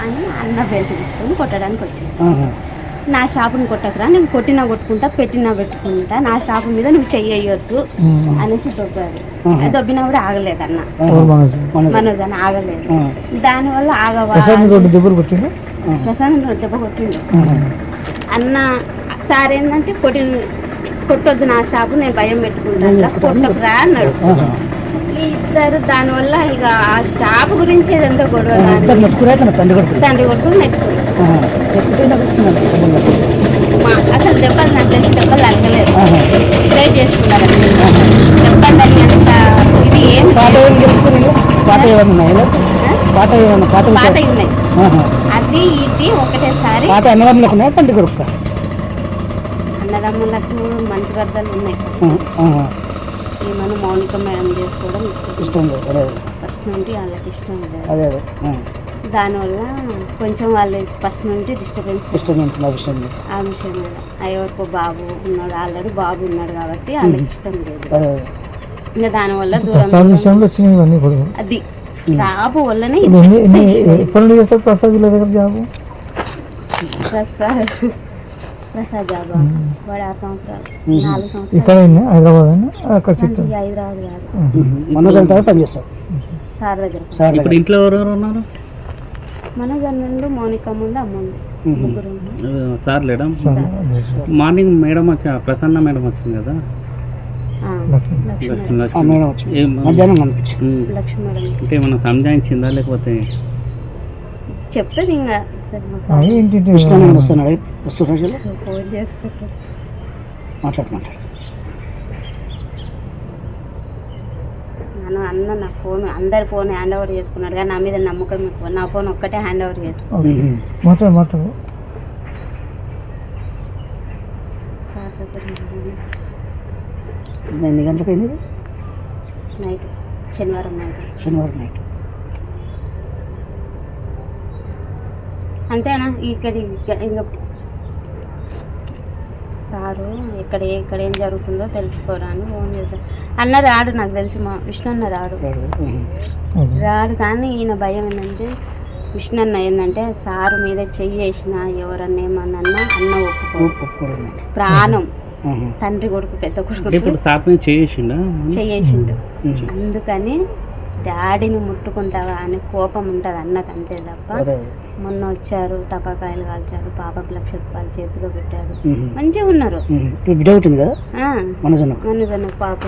అని అన్న బెల్ట్ తీసుకొని కొట్టడానికి వచ్చింది. నా షాపుని కొట్టకురా, నేను కొట్టినా కొట్టుకుంటా, పెట్టినా పెట్టుకుంటా, నా షాపు మీద నువ్వు చెయ్యొద్దు అనేసి దొబ్బాడు. దొబ్బినా కూడా ఆగలేదు అన్న, మనోజ్ అని ఆగలేదు. దానివల్ల ప్రశాంత్ దెబ్బ కొట్టిండు. అన్న సార్ ఏంటంటే కొట్టొద్దు నా షాపు, నేను భయం పెట్టుకుంటా, కొట్టకురా అన్నాడు. ఇద్దరు దానివల్ల ఇక ఆ షాప్ గురించి ఏదంతా గొడవ, తండ్రి కొడుకుని నెట్టుకున్నారు. అసలు దెబ్బలు నాకు తెలిసి దెబ్బలు తగ్గలేదు, ట్రై చేసుకున్నారు. దెబ్బలు తగినంత ఇది ఏం పాత ఉన్నాయి, అది ఇది ఒకటేసారి. అన్నదమ్ములకు మంచి గద్దలు ఉన్నాయి. ఏమన్నా మౌనిక మేడం చేసుకోవడం ఇష్టం లేదు, ఫస్ట్ నుండి వాళ్ళకి ఇష్టం లేదు. దానివల్ల కొంచెం వాళ్ళు ఫస్ట్ నుండి డిస్టర్బెన్స్ ఆ విషయం మీద. ఎవరికో బాబు ఉన్నాడు, ఆల్రెడీ బాబు ఉన్నాడు కాబట్టి వాళ్ళకి ఇష్టం లేదు. ఇంకా దానివల్ల అది జాబు వల్లనే ప్రసాద్ జాబు వాడు 6 సంవత్సరాలు 4 సంవత్సరాలు హైదరాబాద్ కాదు, సార్ దగ్గర. ఇప్పుడు ఇంట్లో ఎవరెవరు ఉన్నారు? మనోజ్ నుండి మౌనిక ముందు అమ్ముంది, ముగ్గురు. సార్ లేడా? మార్నింగ్ మేడం వచ్చి ప్రసన్న మేడం వచ్చింది కదా, అంటే ఏమన్నా సంజాయించిందా లేకపోతే చెప్తుంది ఇంకా ఫోన్ చేస్తారు, మాట్లాడుతున్నారు. అన్న నా ఫోన్ అందరి ఫోన్ హ్యాండ్ ఓవర్ చేసుకున్నాడు, కానీ నా మీద నమ్మకం ఎక్కువ. నా ఫోన్ ఒక్కటే హ్యాండ్ ఓవర్ చేసుకున్నాడు. ఎన్ని గంటలకు అయింది? నైట్, శనివారం నైట్. అంతేనా? ఇక్కడ ఇంకా సారు ఇక్కడ ఏం జరుగుతుందో తెలుసుకోరాని ఫోన్ చేద్దాం అన్న. రాడు, నాకు తెలిసి మా విష్ణు అన్న రాడు. కానీ ఈయన భయం ఏంటంటే, విష్ణు అన్న ఏంటంటే సారు మీద చెయ్యి వేసిన ఎవరన్నా ఏమన్నా అన్న ఒప్పుకోడు. ప్రాణం, తండ్రి కొడుకు పెద్ద కొడుకు చెయ్యేసిండు. అందుకని డాడీని ముట్టుకుంటావా అని కోపం ఉంటుంది అన్నకు, అంతే తప్ప. మొన్న వచ్చారు, టపాకాయలు కాల్చారు, పాపకు 1,00,000 రూపాయలు చేతిలో పెట్టాడు, మంచిగా ఉన్నారు. మనోజ్ పాప